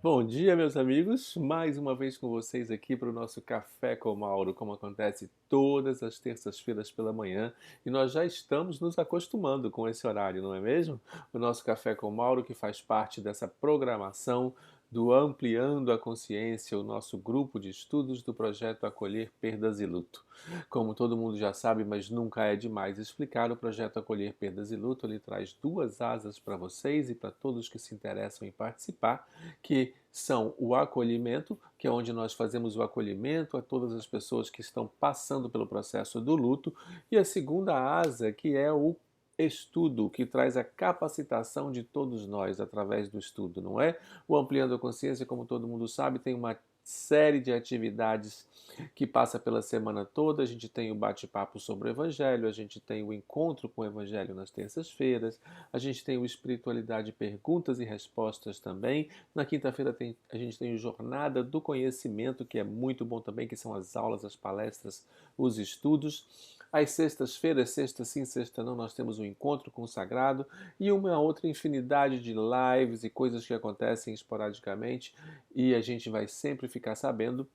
Bom dia, meus amigos. Mais uma vez com vocês aqui para o nosso Café com Mauro, como acontece todas as terças-feiras pela manhã. E nós já estamos nos acostumando com esse horário, não é mesmo? O nosso Café com Mauro, que faz parte dessa programação do Ampliando a Consciência, o nosso grupo de estudos do projeto Acolher Perdas e Luto. Como todo mundo já sabe, mas nunca é demais explicar, o projeto Acolher Perdas e Luto ele traz duas asas para vocês e para todos que se interessam em participar, que são o acolhimento, que é onde nós fazemos o acolhimento a todas as pessoas que estão passando pelo processo do luto, e a segunda asa, que é o estudo, que traz a capacitação de todos nós através do estudo, não é? O Ampliando a Consciência, como todo mundo sabe, tem uma série de atividades que passa pela semana toda. A gente tem o bate-papo sobre o Evangelho, a gente tem o encontro com o Evangelho nas terças-feiras, a gente tem o Espiritualidade Perguntas e Respostas também. Na quinta-feira a gente tem o Jornada do Conhecimento, que é muito bom também, que são as aulas, as palestras, os estudos. Às sextas-feiras, sexta sim, sexta não, nós temos um encontro com o Sagrado e uma outra infinidade de lives e coisas que acontecem esporadicamente, e a gente vai sempre ficar sabendo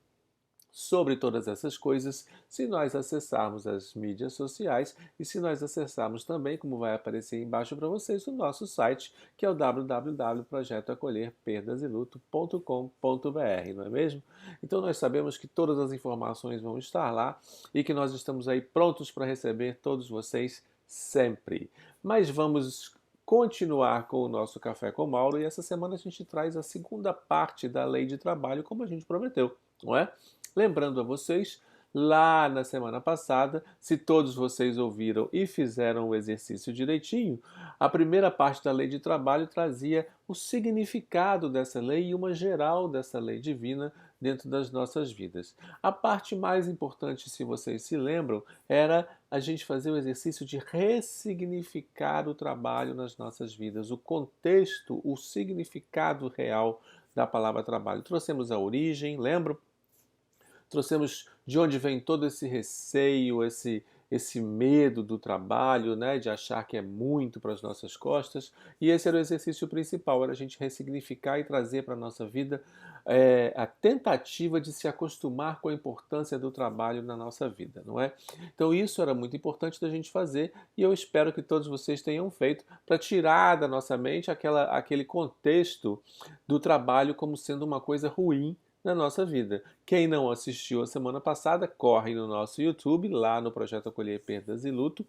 sobre todas essas coisas se nós acessarmos as mídias sociais e se nós acessarmos também, como vai aparecer embaixo para vocês, o nosso site, que é o www.projetoacolherperdasiluto.com.br, não é mesmo? Então nós sabemos que todas as informações vão estar lá e que nós estamos aí prontos para receber todos vocês sempre. Mas vamos continuar com o nosso Café com Mauro, e essa semana a gente traz a segunda parte da Lei de Trabalho, como a gente prometeu, não é? Lembrando a vocês, lá na semana passada, se todos vocês ouviram e fizeram o exercício direitinho, a primeira parte da lei de trabalho trazia o significado dessa lei e uma geral dessa lei divina dentro das nossas vidas. A parte mais importante, se vocês se lembram, era a gente fazer o exercício de ressignificar o trabalho nas nossas vidas, o contexto, o significado real da palavra trabalho. Trouxemos a origem, lembram? Trouxemos de onde vem todo esse receio, esse medo do trabalho, né, de achar que é muito para as nossas costas. E esse era o exercício principal, era a gente ressignificar e trazer para a nossa vida a tentativa de se acostumar com a importância do trabalho na nossa vida, não é? Então isso era muito importante da gente fazer, e eu espero que todos vocês tenham feito para tirar da nossa mente aquele contexto do trabalho como sendo uma coisa ruim na nossa vida. Quem não assistiu a semana passada, corre no nosso YouTube, lá no Projeto Acolher Perdas e Luto,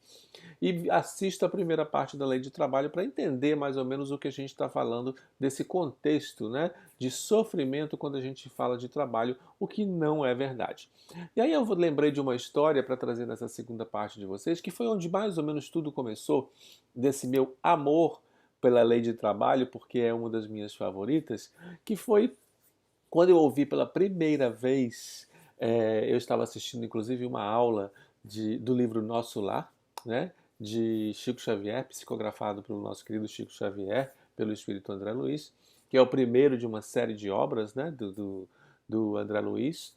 e assista a primeira parte da Lei de Trabalho para entender mais ou menos o que a gente está falando desse contexto, né, de sofrimento quando a gente fala de trabalho, o que não é verdade. E aí eu lembrei de uma história para trazer nessa segunda parte de vocês, que foi onde mais ou menos tudo começou, desse meu amor pela Lei de Trabalho, porque é uma das minhas favoritas, que foi quando eu ouvi pela primeira vez. Eu estava assistindo inclusive uma aula do livro Nosso Lar, né, de Chico Xavier, psicografado pelo nosso querido Chico Xavier, pelo Espírito André Luiz, que é o primeiro de uma série de obras, né, do André Luiz.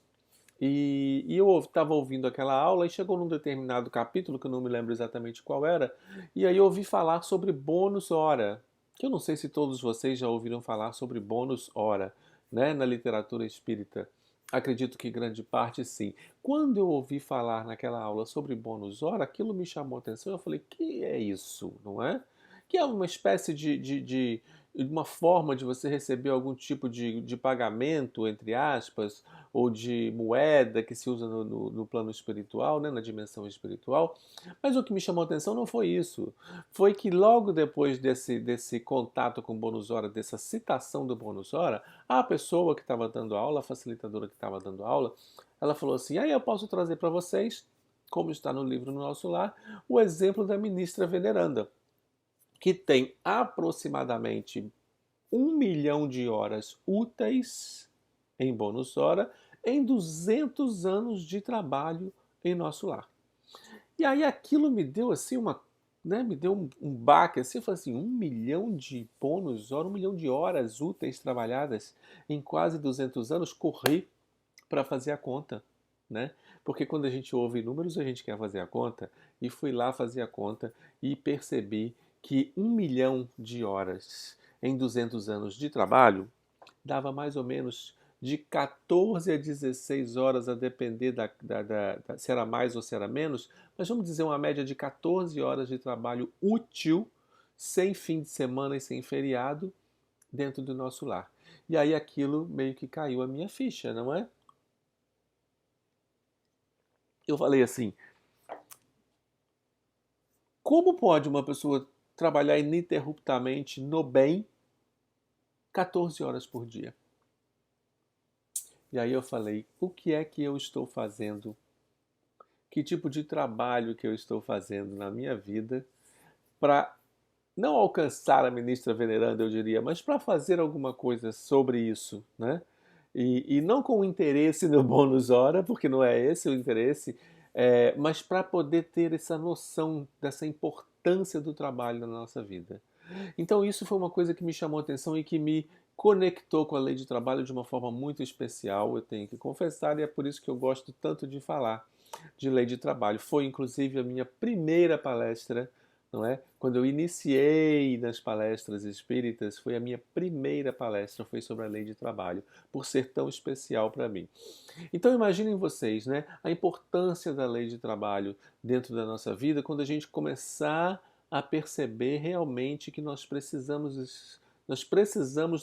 E eu estava ouvindo aquela aula e chegou num determinado capítulo, que eu não me lembro exatamente qual era, e aí eu ouvi falar sobre bônus hora, que eu não sei se todos vocês já ouviram falar sobre bônus hora, né, na literatura espírita. Acredito que grande parte sim. Quando eu ouvi falar naquela aula sobre bônus hora, aquilo me chamou a atenção. Eu falei, que é isso, não é? Que é uma espécie de uma forma de você receber algum tipo de pagamento, entre aspas, ou de moeda que se usa no plano espiritual, né, na dimensão espiritual. Mas o que me chamou a atenção não foi isso. Foi que logo depois desse contato com o bônus hora, dessa citação do bônus hora, a pessoa que estava dando aula, a facilitadora que estava dando aula, ela falou assim: aí eu posso trazer para vocês, como está no livro No Nosso Lar, o exemplo da ministra veneranda, que tem aproximadamente 1 milhão de horas úteis em bônus hora em 200 anos de trabalho em nosso lar. E aí aquilo me deu assim me deu um baque assim, eu falei assim, 1 milhão de bônus hora, 1 milhão de horas úteis trabalhadas em quase 200 anos, corri para fazer a conta, né? Porque quando a gente ouve números, a gente quer fazer a conta, e fui lá fazer a conta e percebi que 1 milhão de horas em 200 anos de trabalho dava mais ou menos de 14 a 16 horas, a depender se era mais ou se era menos, mas vamos dizer uma média de 14 horas de trabalho útil, sem fim de semana e sem feriado, dentro do nosso lar. E aí aquilo meio que caiu a minha ficha, não é? Eu falei assim, como pode uma pessoa trabalhar ininterruptamente no bem 14 horas por dia? E aí eu falei, o que é que eu estou fazendo? Que tipo de trabalho que eu estou fazendo na minha vida para não alcançar a ministra veneranda, eu diria, mas para fazer alguma coisa sobre isso, né? E não com interesse no bônus hora, porque não é esse o interesse, mas para poder ter essa noção dessa importância do trabalho na nossa vida. Então isso foi uma coisa que me chamou a atenção e que me conectou com a lei de trabalho de uma forma muito especial, eu tenho que confessar, e é por isso que eu gosto tanto de falar de lei de trabalho. Foi inclusive a minha primeira palestra, não é? Quando eu iniciei nas palestras espíritas, foi a minha primeira palestra, foi sobre a lei de trabalho, por ser tão especial para mim. Então imaginem vocês, né, a importância da lei de trabalho dentro da nossa vida quando a gente começar a perceber realmente que nós precisamos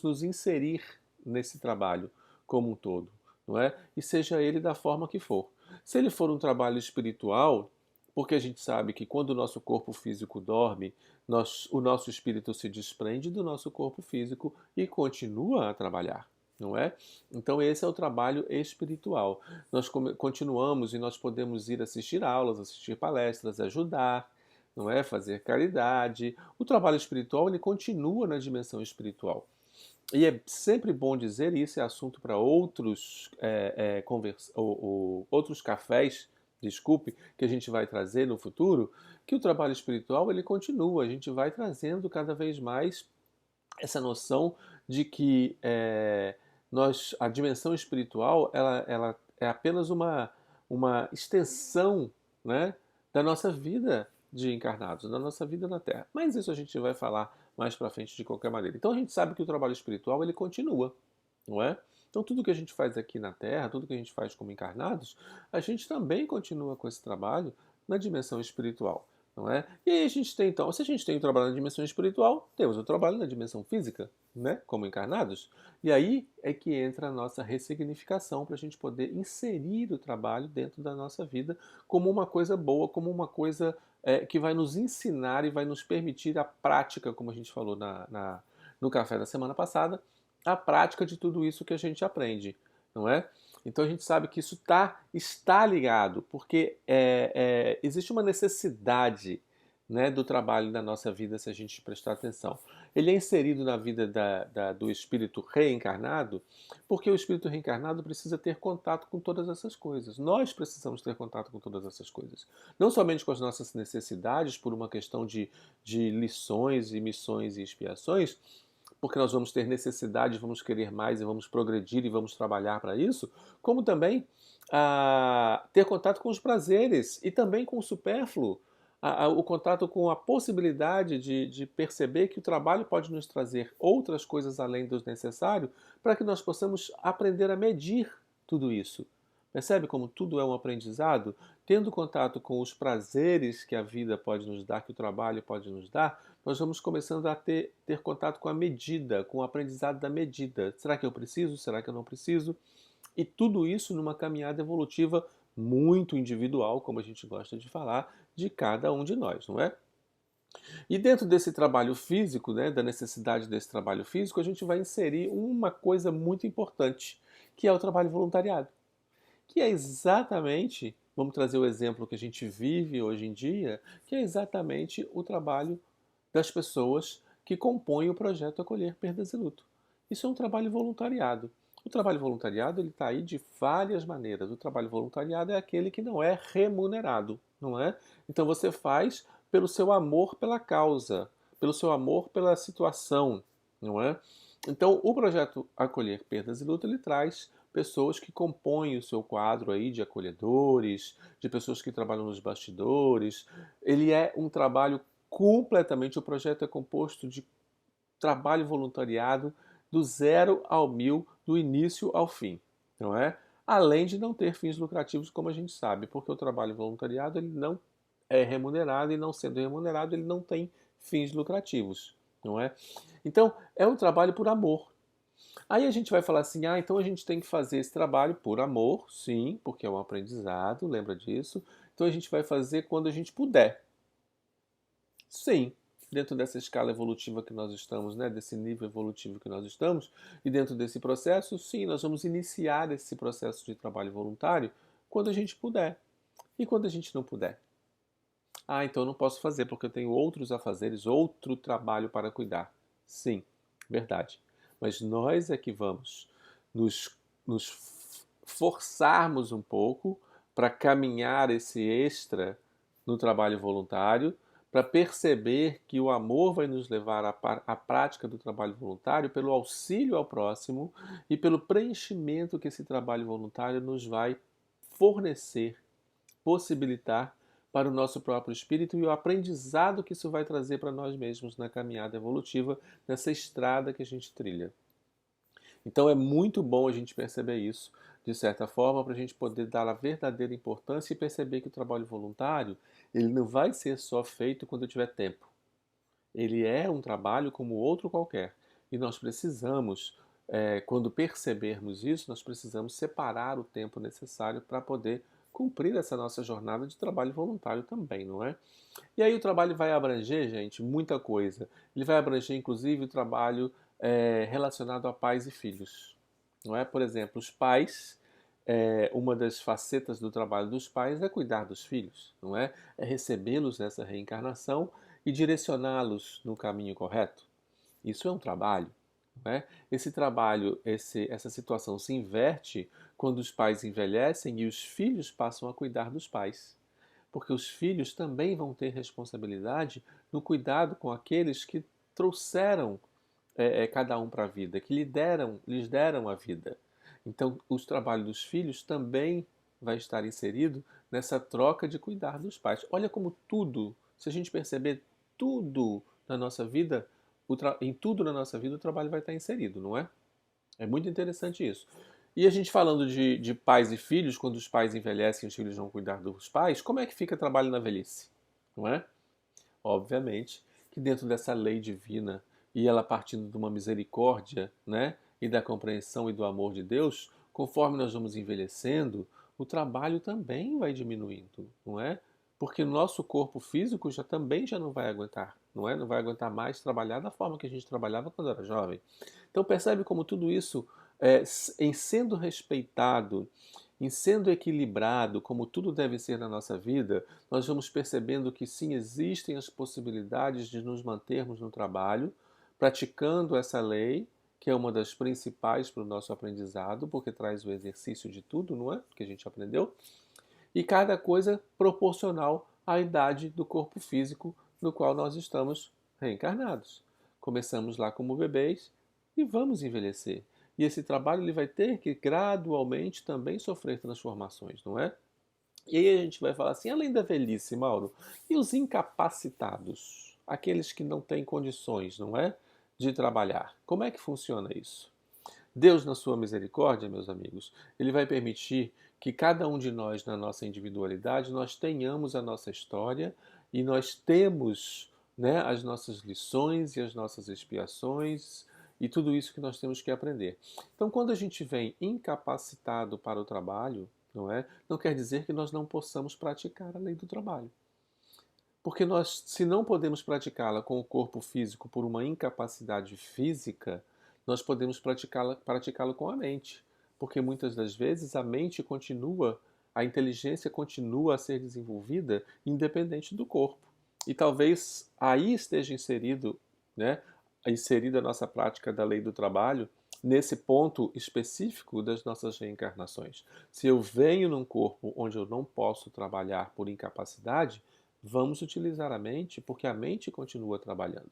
nos inserir nesse trabalho como um todo, não é? E seja ele da forma que for. Se ele for um trabalho espiritual, porque a gente sabe que quando o nosso corpo físico dorme, o nosso espírito se desprende do nosso corpo físico e continua a trabalhar, não é? Então esse é o trabalho espiritual. Nós continuamos e nós podemos ir assistir aulas, assistir palestras, ajudar, não é? Fazer caridade. O trabalho espiritual ele continua na dimensão espiritual. E é sempre bom dizer, e isso é assunto para outros, outros cafés, desculpe, que a gente vai trazer no futuro, que o trabalho espiritual ele continua, a gente vai trazendo cada vez mais essa noção de que a dimensão espiritual ela é apenas uma extensão, né, da nossa vida de encarnados, da nossa vida na Terra. Mas isso a gente vai falar mais para frente de qualquer maneira. Então a gente sabe que o trabalho espiritual ele continua, não é? Então tudo que a gente faz aqui na Terra, tudo que a gente faz como encarnados, a gente também continua com esse trabalho na dimensão espiritual, não é? E aí a gente tem então, se a gente tem o trabalho na dimensão espiritual, temos o trabalho na dimensão física, né? Como encarnados. E aí é que entra a nossa ressignificação para a gente poder inserir o trabalho dentro da nossa vida como uma coisa boa, como uma coisa que vai nos ensinar e vai nos permitir a prática, como a gente falou no café da semana passada, a prática de tudo isso que a gente aprende, não é? Então a gente sabe que isso está ligado, porque existe uma necessidade, né, do trabalho na nossa vida se a gente prestar atenção. Ele é inserido na vida do espírito reencarnado, porque o espírito reencarnado precisa ter contato com todas essas coisas. Nós precisamos ter contato com todas essas coisas. Não somente com as nossas necessidades, por uma questão de lições e missões e expiações, porque nós vamos ter necessidade, vamos querer mais e vamos progredir e vamos trabalhar para isso, como também ter contato com os prazeres e também com o supérfluo, o contato com a possibilidade de perceber que o trabalho pode nos trazer outras coisas além do necessário, para que nós possamos aprender a medir tudo isso. Percebe como tudo é um aprendizado? Tendo contato com os prazeres que a vida pode nos dar, que o trabalho pode nos dar, nós vamos começando a ter contato com a medida, com o aprendizado da medida. Será que eu preciso? Será que eu não preciso? E tudo isso numa caminhada evolutiva muito individual, como a gente gosta de falar, de cada um de nós, não é? E dentro desse trabalho físico, né, da necessidade desse trabalho físico, a gente vai inserir uma coisa muito importante, que é o trabalho voluntariado, que é exatamente, vamos trazer o exemplo que a gente vive hoje em dia, que é exatamente o trabalho das pessoas que compõem o projeto Acolher Perdas e Luto. Isso é um trabalho voluntariado. O trabalho voluntariado ele está aí de várias maneiras. O trabalho voluntariado é aquele que não é remunerado, não é? Então você faz pelo seu amor pela causa, pelo seu amor pela situação, não é? Então o projeto Acolher Perdas e Luto ele traz pessoas que compõem o seu quadro aí de acolhedores, de pessoas que trabalham nos bastidores. Ele é um trabalho completamente, o projeto é composto de trabalho voluntariado do 0 ao 1000, do início ao fim, não é? Além de não ter fins lucrativos, como a gente sabe, porque o trabalho voluntariado ele não é remunerado e não sendo remunerado ele não tem fins lucrativos, não é? Então, é um trabalho por amor. Aí a gente vai falar assim, então a gente tem que fazer esse trabalho por amor, sim, porque é um aprendizado, lembra disso? Então a gente vai fazer quando a gente puder. Sim, dentro dessa escala evolutiva que nós estamos, né, desse nível evolutivo que nós estamos, e dentro desse processo, sim, nós vamos iniciar esse processo de trabalho voluntário quando a gente puder. E quando a gente não puder? Então eu não posso fazer porque eu tenho outros afazeres, outro trabalho para cuidar. Sim, verdade. Mas nós é que vamos nos forçarmos um pouco para caminhar esse extra no trabalho voluntário, para perceber que o amor vai nos levar à prática do trabalho voluntário pelo auxílio ao próximo e pelo preenchimento que esse trabalho voluntário nos vai fornecer, possibilitar para o nosso próprio espírito e o aprendizado que isso vai trazer para nós mesmos na caminhada evolutiva, nessa estrada que a gente trilha. Então é muito bom a gente perceber isso, de certa forma, para a gente poder dar a verdadeira importância e perceber que o trabalho voluntário ele não vai ser só feito quando eu tiver tempo. Ele é um trabalho como outro qualquer. E nós precisamos, quando percebermos isso, nós precisamos separar o tempo necessário para poder cumprir essa nossa jornada de trabalho voluntário também, não é? E aí o trabalho vai abranger, gente, muita coisa. Ele vai abranger, inclusive, o trabalho relacionado a pais e filhos, não é? Por exemplo, os pais, uma das facetas do trabalho dos pais é cuidar dos filhos, não é? É recebê-los nessa reencarnação e direcioná-los no caminho correto. Isso é um trabalho, não é? Esse trabalho, essa situação se inverte quando os pais envelhecem e os filhos passam a cuidar dos pais. Porque os filhos também vão ter responsabilidade no cuidado com aqueles que trouxeram cada um para a vida, que lhes deram a vida. Então, o trabalho dos filhos também vai estar inserido nessa troca de cuidar dos pais. Olha como tudo, se a gente perceber tudo na nossa vida, em tudo na nossa vida o trabalho vai estar inserido, não é? É muito interessante isso. E a gente falando de pais e filhos, quando os pais envelhecem e os filhos vão cuidar dos pais, como é que fica o trabalho na velhice? Não é? Obviamente que dentro dessa lei divina e ela partindo de uma misericórdia, né, e da compreensão e do amor de Deus, conforme nós vamos envelhecendo, o trabalho também vai diminuindo, não é? Porque o nosso corpo físico já não vai aguentar, não é? Não vai aguentar mais trabalhar da forma que a gente trabalhava quando era jovem. Então percebe como tudo isso, em sendo respeitado, em sendo equilibrado, como tudo deve ser na nossa vida, nós vamos percebendo que sim, existem as possibilidades de nos mantermos no trabalho, praticando essa lei, que é uma das principais para o nosso aprendizado, porque traz o exercício de tudo, não é? Que a gente aprendeu. E cada coisa proporcional à idade do corpo físico no qual nós estamos reencarnados. Começamos lá como bebês e vamos envelhecer. E esse trabalho ele vai ter que gradualmente também sofrer transformações, não é? E aí a gente vai falar assim, além da velhice, Mauro, e os incapacitados? Aqueles que não têm condições, não é? De trabalhar. Como é que funciona isso? Deus, na sua misericórdia, meus amigos, ele vai permitir que cada um de nós, na nossa individualidade, nós tenhamos a nossa história e nós temos, né, as nossas lições e as nossas expiações e tudo isso que nós temos que aprender. Então, quando a gente vem incapacitado para o trabalho, não é? Não quer dizer que nós não possamos praticar a lei do trabalho. Porque nós, se não podemos praticá-la com o corpo físico por uma incapacidade física, nós podemos praticá-la com a mente. Porque muitas das vezes a mente continua, a inteligência continua a ser desenvolvida independente do corpo. E talvez aí esteja inserido, né, inserida a nossa prática da lei do trabalho, nesse ponto específico das nossas reencarnações. Se eu venho num corpo onde eu não posso trabalhar por incapacidade, vamos utilizar a mente, porque a mente continua trabalhando.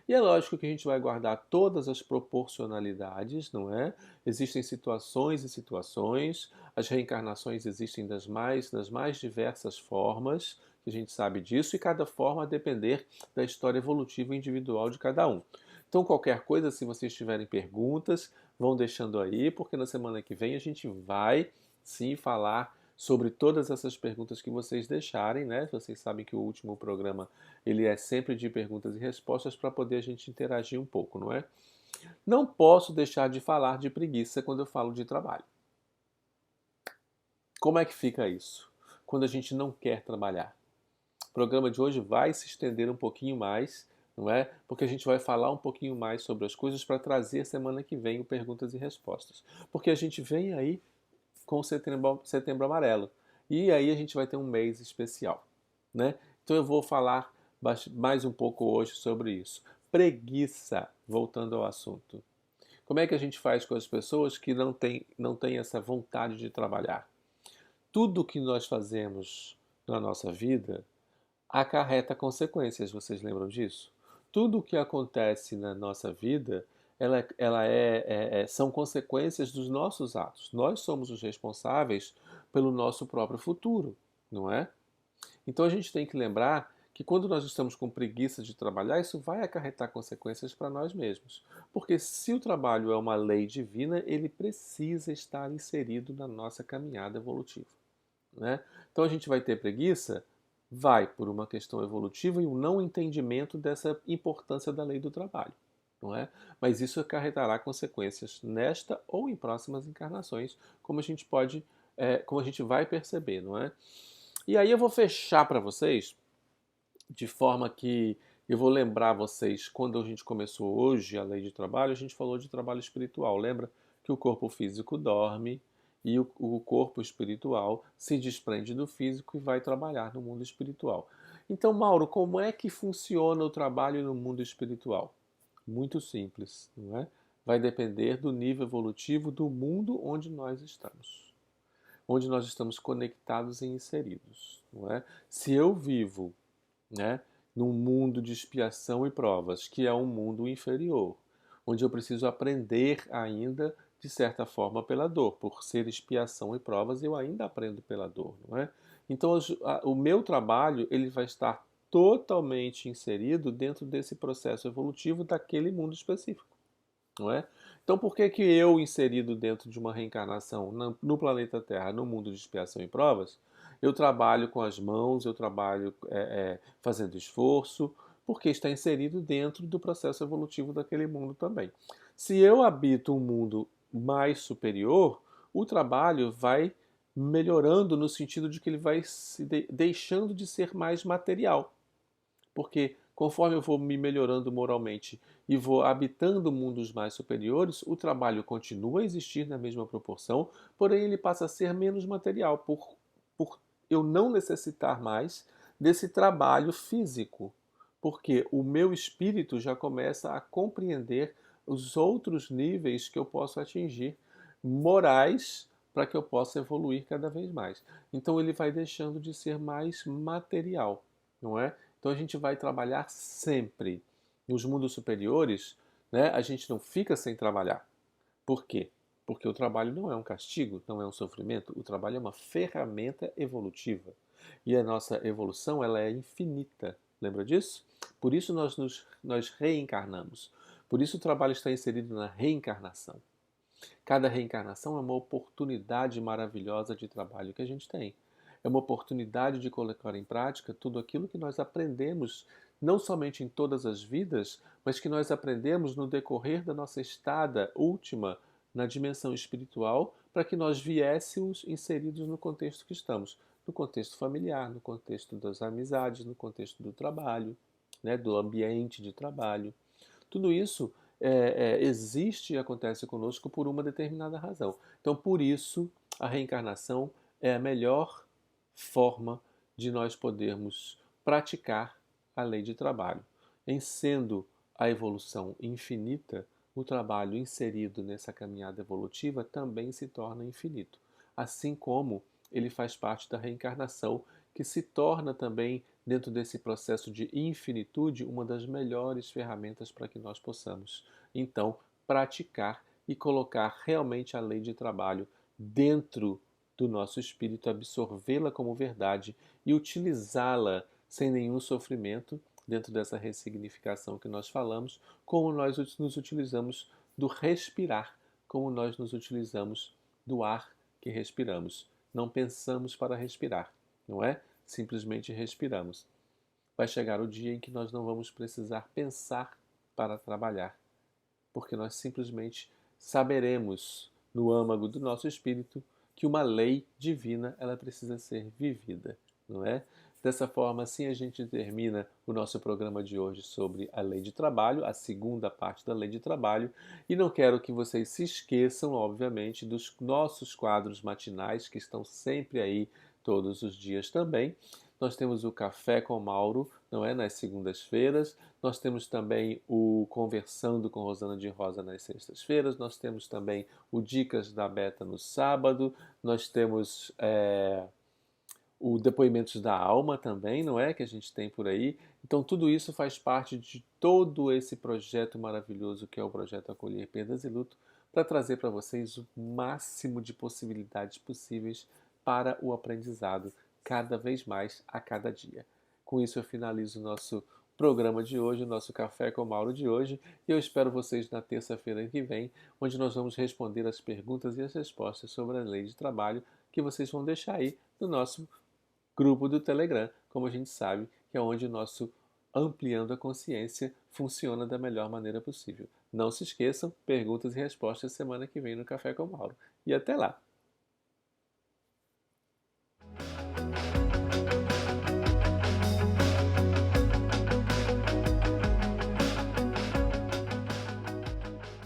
E é lógico que a gente vai guardar todas as proporcionalidades, não é? Existem situações e situações, as reencarnações existem das mais diversas formas, que a gente sabe disso, e cada forma a depender da história evolutiva individual de cada um. Então, qualquer coisa, se vocês tiverem perguntas, vão deixando aí, porque na semana que vem a gente vai sim falar sobre todas essas perguntas que vocês deixarem, né? Vocês sabem que o último programa ele é sempre de perguntas e respostas para poder a gente interagir um pouco, não é? Não posso deixar de falar de preguiça quando eu falo de trabalho. Como é que fica isso? Quando a gente não quer trabalhar. O programa de hoje vai se estender um pouquinho mais, não é? Porque a gente vai falar um pouquinho mais sobre as coisas para trazer semana que vem o perguntas e respostas. Porque a gente vem aí com o Setembro Amarelo. E aí a gente vai ter um mês especial, né? Então eu vou falar mais um pouco hoje sobre isso. Preguiça, voltando ao assunto. Como é que a gente faz com as pessoas que não têm essa vontade de trabalhar? Tudo que nós fazemos na nossa vida acarreta consequências, vocês lembram disso? Tudo o que acontece na nossa vida, são consequências dos nossos atos. Nós somos os responsáveis pelo nosso próprio futuro, não é? Então a gente tem que lembrar que quando nós estamos com preguiça de trabalhar, isso vai acarretar consequências para nós mesmos. Porque se o trabalho é uma lei divina, ele precisa estar inserido na nossa caminhada evolutiva, né? Então a gente vai ter preguiça? Vai por uma questão evolutiva e um não entendimento dessa importância da lei do trabalho, não é? Mas isso acarretará consequências nesta ou em próximas encarnações, como a gente vai perceber, não é? E aí eu vou fechar para vocês de forma que eu vou lembrar vocês quando a gente começou hoje a lei de trabalho, a gente falou de trabalho espiritual. Lembra que o corpo físico dorme e o corpo espiritual se desprende do físico e vai trabalhar no mundo espiritual. Então, Mauro, como é que funciona o trabalho no mundo espiritual? Muito simples, não é? Vai depender do nível evolutivo do mundo onde nós estamos conectados e inseridos, não é? Se eu vivo, né, num mundo de expiação e provas, que é um mundo inferior, onde eu preciso aprender ainda de certa forma pela dor, por ser expiação e provas, eu ainda aprendo pela dor, não é? Então o meu trabalho ele vai estar totalmente inserido dentro desse processo evolutivo daquele mundo específico, não é? Então, por que que eu, inserido dentro de uma reencarnação no planeta Terra, no mundo de expiação e provas, eu trabalho com as mãos, eu trabalho fazendo esforço, porque está inserido dentro do processo evolutivo daquele mundo também. Se eu habito um mundo mais superior, o trabalho vai melhorando no sentido de que ele vai deixando de ser mais material. Porque conforme eu vou me melhorando moralmente e vou habitando mundos mais superiores, o trabalho continua a existir na mesma proporção, porém ele passa a ser menos material, por eu não necessitar mais desse trabalho físico. Porque o meu espírito já começa a compreender os outros níveis que eu posso atingir, morais, para que eu possa evoluir cada vez mais. Então ele vai deixando de ser mais material, não é? Então a gente vai trabalhar sempre. Nos mundos superiores, né, a gente não fica sem trabalhar. Por quê? Porque o trabalho não é um castigo, não é um sofrimento. O trabalho é uma ferramenta evolutiva. E a nossa evolução ela é infinita. Lembra disso? Por isso nós reencarnamos. Por isso o trabalho está inserido na reencarnação. Cada reencarnação é uma oportunidade maravilhosa de trabalho que a gente tem. É uma oportunidade de colocar em prática tudo aquilo que nós aprendemos, não somente em todas as vidas, mas que nós aprendemos no decorrer da nossa estada última na dimensão espiritual, para que nós viéssemos inseridos no contexto que estamos, no contexto familiar, no contexto das amizades, no contexto do trabalho, né, do ambiente de trabalho. Tudo isso existe e acontece conosco por uma determinada razão. Então, por isso, a reencarnação é a melhor forma de nós podermos praticar a lei de trabalho. Em sendo a evolução infinita, o trabalho inserido nessa caminhada evolutiva também se torna infinito. Assim como ele faz parte da reencarnação, que se torna também, dentro desse processo de infinitude, uma das melhores ferramentas para que nós possamos, então, praticar e colocar realmente a lei de trabalho dentro do nosso espírito, absorvê-la como verdade e utilizá-la sem nenhum sofrimento, dentro dessa ressignificação que nós falamos, como nós nos utilizamos do respirar, como nós nos utilizamos do ar que respiramos. Não pensamos para respirar, não é? Simplesmente respiramos. Vai chegar o dia em que nós não vamos precisar pensar para trabalhar, porque nós simplesmente saberemos no âmago do nosso espírito que uma lei divina ela precisa ser vivida, não é? Dessa forma, assim a gente termina o nosso programa de hoje sobre a lei de trabalho, a segunda parte da lei de trabalho, e não quero que vocês se esqueçam, obviamente, dos nossos quadros matinais que estão sempre aí todos os dias também. Nós temos o Café com Mauro, não é? Nas segundas-feiras. Nós temos também o Conversando com Rosana de Rosa nas sextas-feiras. Nós temos também o Dicas da Beta no sábado. Nós temos o Depoimentos da Alma também, não é? Que a gente tem por aí. Então, tudo isso faz parte de todo esse projeto maravilhoso que é o Projeto Acolher Perdas e Luto, para trazer para vocês o máximo de possibilidades possíveis para o aprendizado, cada vez mais a cada dia. Com isso, eu finalizo o nosso programa de hoje, o nosso Café com Mauro de hoje, e eu espero vocês na terça-feira que vem, onde nós vamos responder as perguntas e as respostas sobre a lei de trabalho que vocês vão deixar aí no nosso grupo do Telegram, como a gente sabe, que é onde o nosso Ampliando a Consciência funciona da melhor maneira possível. Não se esqueçam, perguntas e respostas semana que vem no Café com Mauro. E até lá!